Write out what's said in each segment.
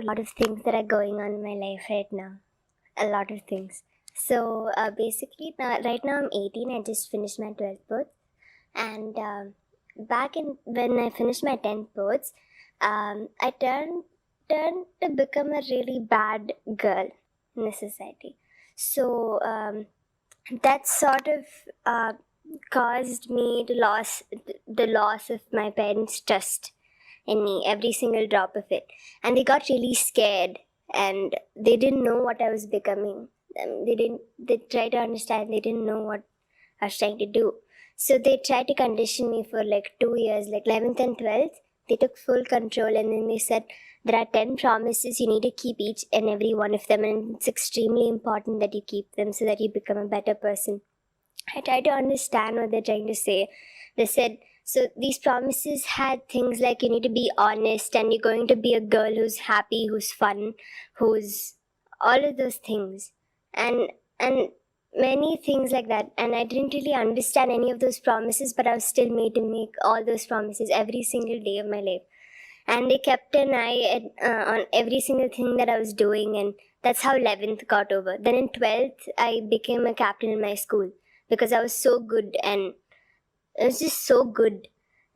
a lot of things that are going on in my life right now. A lot of things. So basically, right now I'm 18. I just finished my 12th board, and back in when I finished my 10th boards, I turned to become a really bad girl in the society. So that sort of caused me to lose the loss of my parents' trust in me, every single drop of it, and they got really scared, and they didn't know what I was becoming. They tried to understand, they didn't know what I was trying to do. So they tried to condition me for like 2 years, like 11th and 12th. They took full control, and then they said there are 10 promises, you need to keep each and every one of them, and it's extremely important that you keep them so that you become a better person. I tried to understand what they're trying to say. They said, so these promises had things like you need to be honest, and you're going to be a girl who's happy, who's fun, who's all of those things. And many things like that. And I didn't really understand any of those promises, but I was still made to make all those promises every single day of my life. And they kept an eye on every single thing that I was doing, and that's how 11th got over. Then in 12th, I became a captain in my school because I was so good, and it was just so good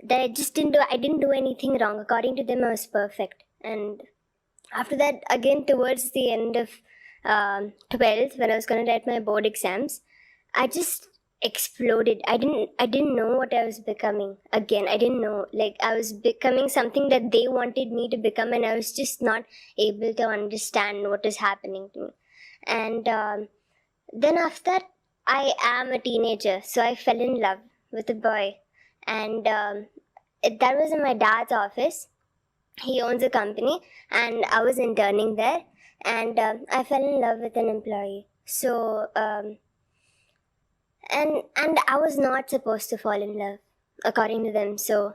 that I didn't do anything wrong. According to them, I was perfect. And after that, again towards the end of 12th, when I was going to write my board exams, I just exploded. I didn't know what I was becoming. Again, I didn't know. Like, I was becoming something that they wanted me to become, and I was just not able to understand what is happening to me. And then after that, I am a teenager, so I fell in love with a boy. And that was in my dad's office. He owns a company, and I was interning there, and I fell in love with an employee. So and I was not supposed to fall in love, according to them. So,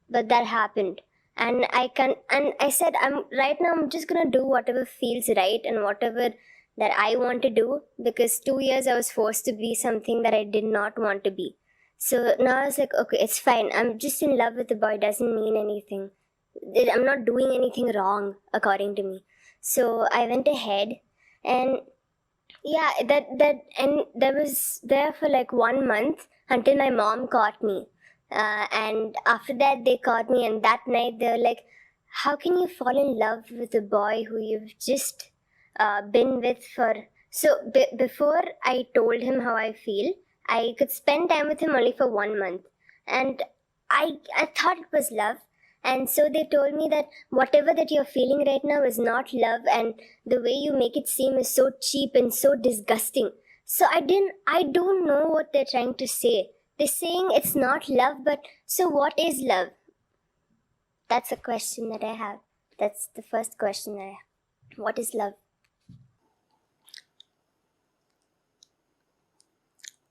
but that happened, and I said, I'm just gonna do whatever feels right and whatever that I want to do, because 2 years I was forced to be something that I did not want to be. So now I was like, okay, it's fine. I'm just in love with the boy. Doesn't mean anything. I'm not doing anything wrong, according to me. So I went ahead, and yeah, that was there for like 1 month until my mom caught me. And after that, they caught me, and that night they were like, how can you fall in love with a boy who you've just been with for... So before I told him how I feel, I could spend time with him only for 1 month. And I thought it was love. And so they told me that whatever that you're feeling right now is not love, and the way you make it seem is so cheap and so disgusting. So I don't know what they're trying to say. They're saying it's not love, but so what is love? That's a question that I have. That's the first question I have. What is love?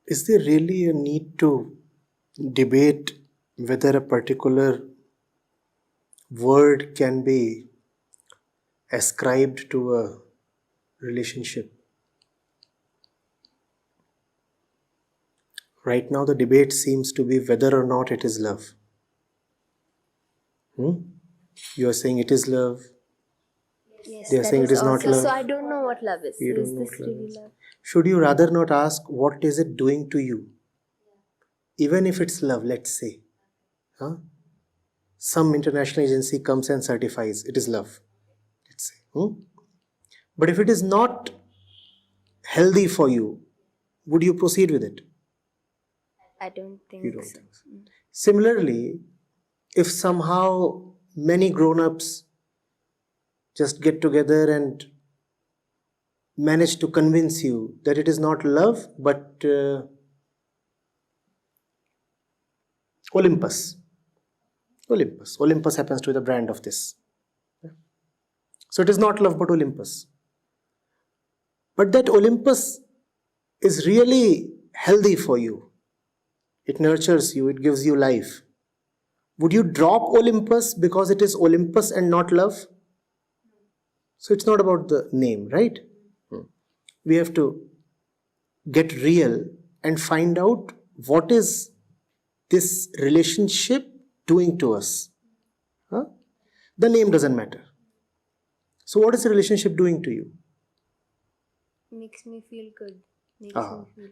Is there really a need to debate whether a particular word can be ascribed to a relationship? Right now, the debate seems to be whether or not it is love. You are saying it is love. Yes, They are saying it is not love. So I don't know what love is. You Is don't know this what love really is. love? Should you rather not ask what is it doing to you? Even if it's love, let's say. Some international agency comes and certifies it is love. Let's say. But if it is not healthy for you, would you proceed with it? I don't think You don't so. think so. Similarly, if somehow many grown-ups just get together and manage to convince you that it is not love but Olympus happens to be the brand of this. So it is not love but Olympus. But that Olympus is really healthy for you. It nurtures you, it gives you life. Would you drop Olympus because it is Olympus and not love? So it's not about the name, right? We have to get real and find out what is this relationship doing to us. The name doesn't matter. So what is the relationship doing to you? Makes me feel good. Makes Ah. me feel.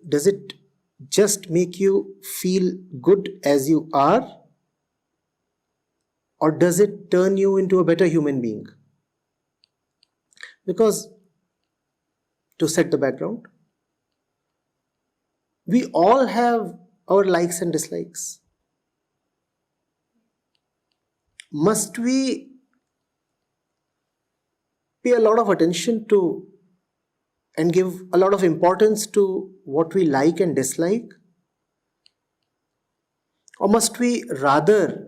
Does it just make you feel good as you are? Or does it turn you into a better human being? Because, to set the background, we all have our likes and dislikes. Must we pay a lot of attention to and give a lot of importance to what we like and dislike? Or must we rather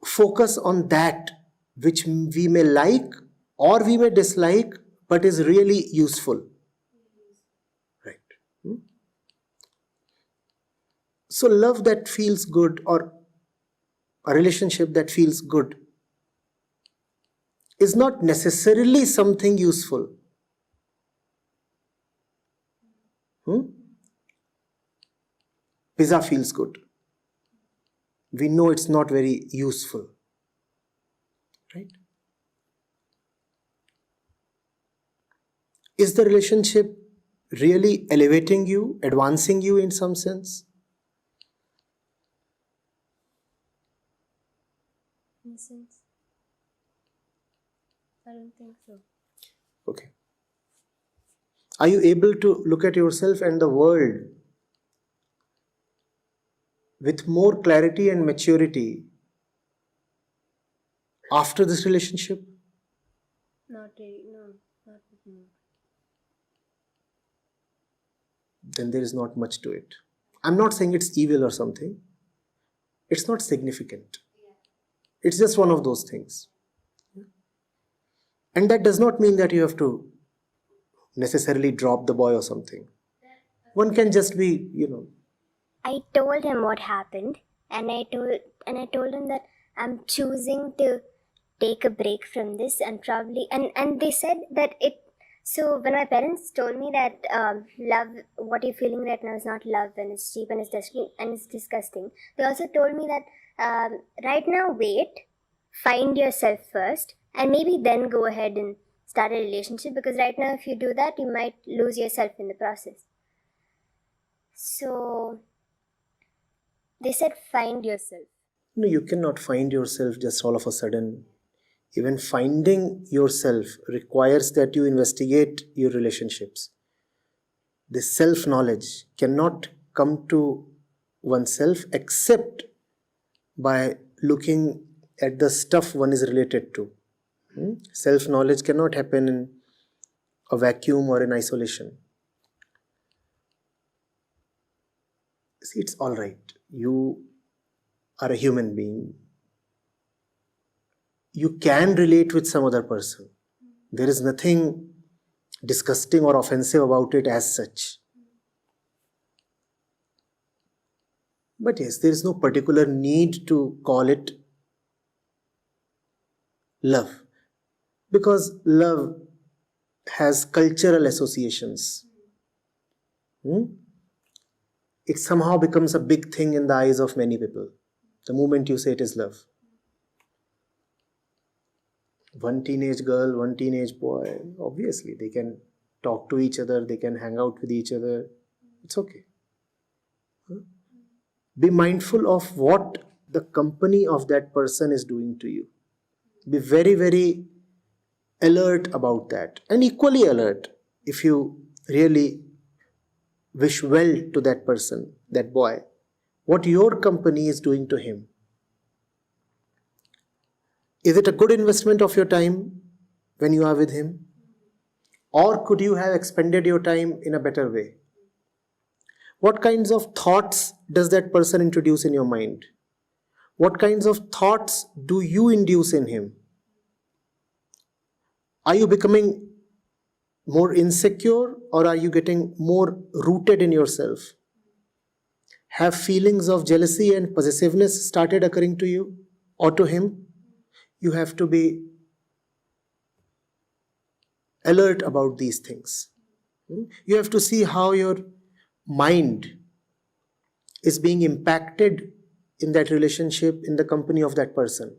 focus on that which we may like or we may dislike but is really useful? Right. So, love that feels good or a relationship that feels good is not necessarily something useful. Pizza feels good. We know it's not very useful. Right? Is the relationship really elevating you, advancing you in some sense? In a sense, I don't think so. Okay. Are you able to look at yourself and the world with more clarity and maturity after this relationship? Not really. No, not with me. Then there is not much to it. I'm not saying it's evil or something. It's not significant. It's just one of those things. And that does not mean that you have to necessarily drop the boy or something. One can just be, I told him what happened, and I told him that I'm choosing to take a break from this, and probably and they said that it. So when my parents told me that love, what you're feeling right now is not love, and it's cheap and it's disgusting. They also told me that right now wait, find yourself first, and maybe then go ahead and start a relationship, because right now if you do that, you might lose yourself in the process. So they said find yourself. no, you cannot find yourself just all of a sudden. Even finding yourself requires that you investigate your relationships. This self-knowledge cannot come to oneself except by looking at the stuff one is related to. Self-knowledge cannot happen in a vacuum or in isolation. See, it's all right. You are a human being. You can relate with some other person. There is nothing disgusting or offensive about it as such. But yes, there is no particular need to call it love, because love has cultural associations. It somehow becomes a big thing in the eyes of many people the moment you say it is love. One teenage girl, one teenage boy, obviously they can talk to each other, they can hang out with each other. It's okay. Be mindful of what the company of that person is doing to you. Be very, very alert about that, and equally alert if you really wish well to that person, that boy, what your company is doing to him. Is it a good investment of your time when you are with him? Or could you have expended your time in a better way? What kinds of thoughts does that person introduce in your mind? What kinds of thoughts do you induce in him? Are you becoming more insecure, or are you getting more rooted in yourself? Have feelings of jealousy and possessiveness started occurring to you or to him? You have to be alert about these things. You have to see how your mind is being impacted in that relationship, in the company of that person.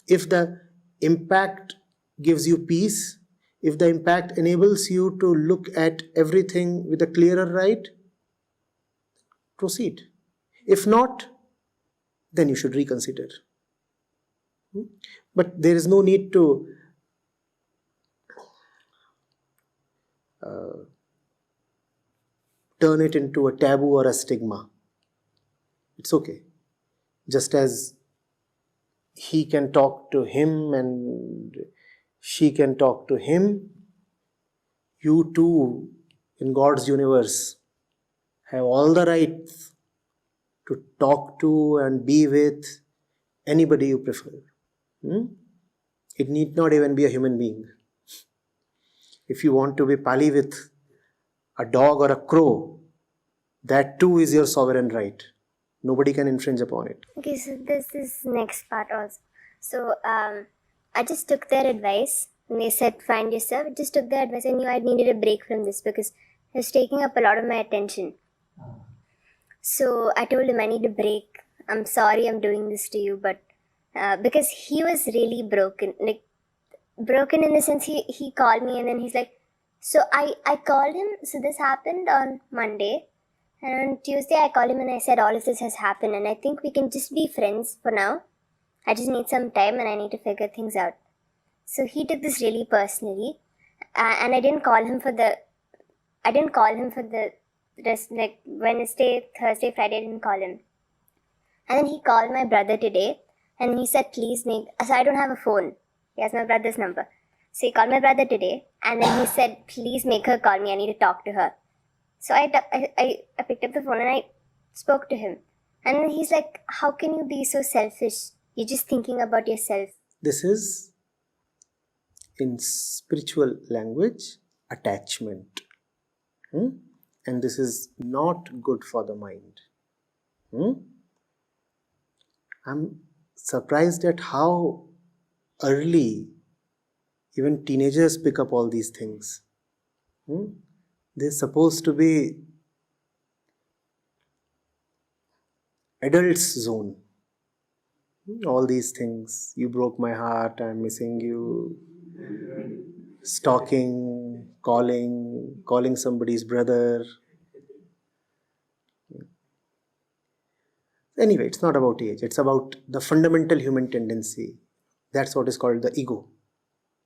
If the impact gives you peace, if the impact enables you to look at everything with a clearer eye, proceed. If not, then you should reconsider. But there is no need to turn it into a taboo or a stigma. It's okay. Just as he can talk to him and she can talk to him, you too, in God's universe, have all the rights to talk to and be with anybody you prefer. It need not even be a human being. If you want to be pally with a dog or a crow, that too is your sovereign right. Nobody can infringe upon it. Okay, so this is next part also. So I just took their advice and they said find yourself. I just took their advice. I knew I needed a break from this because it was taking up a lot of my attention. So I told him I need a break. I'm sorry I'm doing this to you, but because he was really broken. Like broken in the sense he called me and then he's like, so I called him. So this happened on Monday. And on Tuesday, I called him and I said, all of this has happened and I think we can just be friends for now. I just need some time and I need to figure things out. So he took this really personally. And I didn't call him for the rest, like Wednesday, Thursday, Friday, I didn't call him. And then he called my brother today and he said, please make, so I don't have a phone. He has my brother's number. So he called my brother today and then he said, please make her call me. I need to talk to her. So I picked up the phone and I spoke to him. And then he's like, how can you be so selfish? You're just thinking about yourself. This is, in spiritual language, attachment. And this is not good for the mind. I'm surprised at how early even teenagers pick up all these things. They're supposed to be adults zone. All these things. You broke my heart, I'm missing you. Stalking, calling somebody's brother. Anyway, it's not about age. It's about the fundamental human tendency. That's what is called the ego.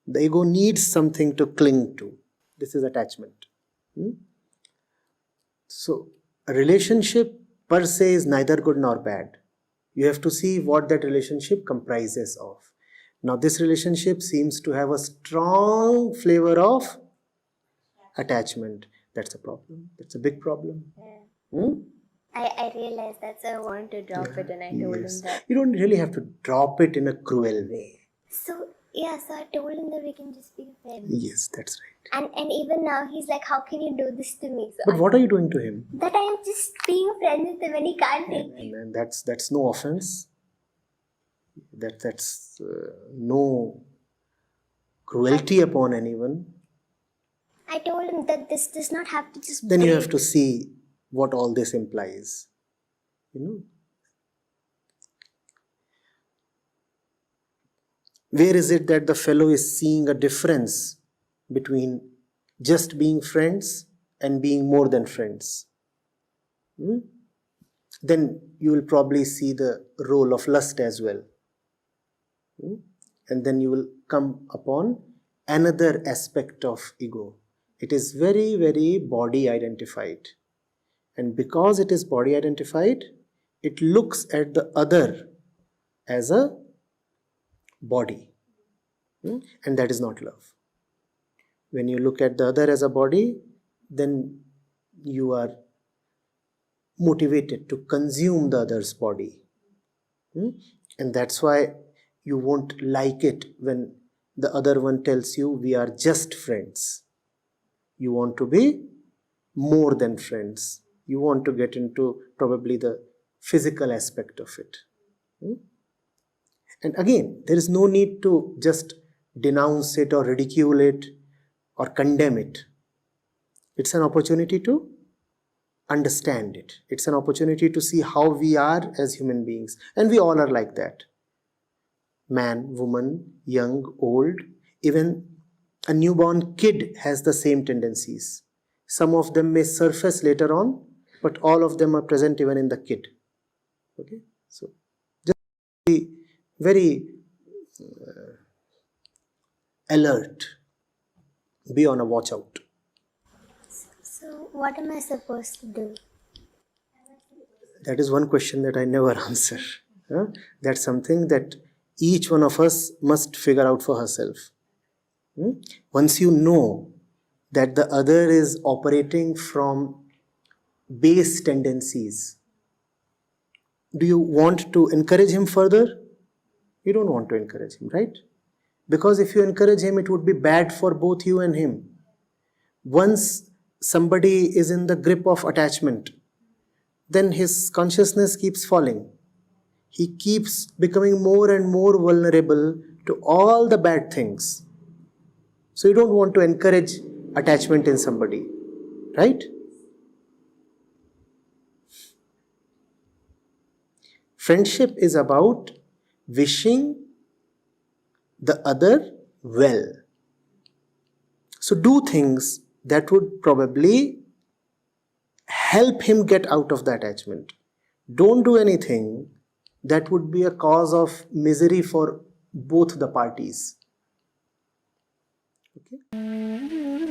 The ego needs something to cling to. This is attachment. So, a relationship per se is neither good nor bad. You have to see what that relationship comprises of. Now, this relationship seems to have a strong flavor of attachment. That's a problem. That's a big problem. I realized that, so I wanted to drop it and I told him that. You don't really have to drop it in a cruel way. So I told him that we can just be friends. Yes, that's right. And even now he's like, how can you do this to me? So But what are you doing to him? that I am just being friends with him and he can't take it. And that's no offense. That's no cruelty upon anyone. I told him that this does not have to just Then you break. have to see what all this implies. Where is it that the fellow is seeing a difference between just being friends and being more than friends? Then you will probably see the role of lust as well. And then you will come upon another aspect of ego. It is very, very body identified. And because it is body identified, it looks at the other as a body. And that is not love. When you look at the other as a body, then you are motivated to consume the other's body. And that's why you won't like it when the other one tells you we are just friends. You want to be more than friends. You want to get into probably the physical aspect of it. And again, there is no need to just denounce it or ridicule it or condemn it. It's an opportunity to understand it. It's an opportunity to see how we are as human beings. And we all are like that. Man, woman, young, old, even a newborn kid has the same tendencies. Some of them may surface later on, but all of them are present even in the kid. Okay, so just be very alert, be on a watch out. So, what am I supposed to do? That is one question that I never answer. Huh? That's something that each one of us must figure out for herself. Once you know that the other is operating from base tendencies, do you want to encourage him further? You don't want to encourage him, right? Because if you encourage him, it would be bad for both you and him. Once somebody is in the grip of attachment, then his consciousness keeps falling. He keeps becoming more and more vulnerable to all the bad things. So you don't want to encourage attachment in somebody, right? Friendship is about wishing the other well. So do things that would probably help him get out of the attachment. Don't do anything that would be a cause of misery for both the parties. Okay?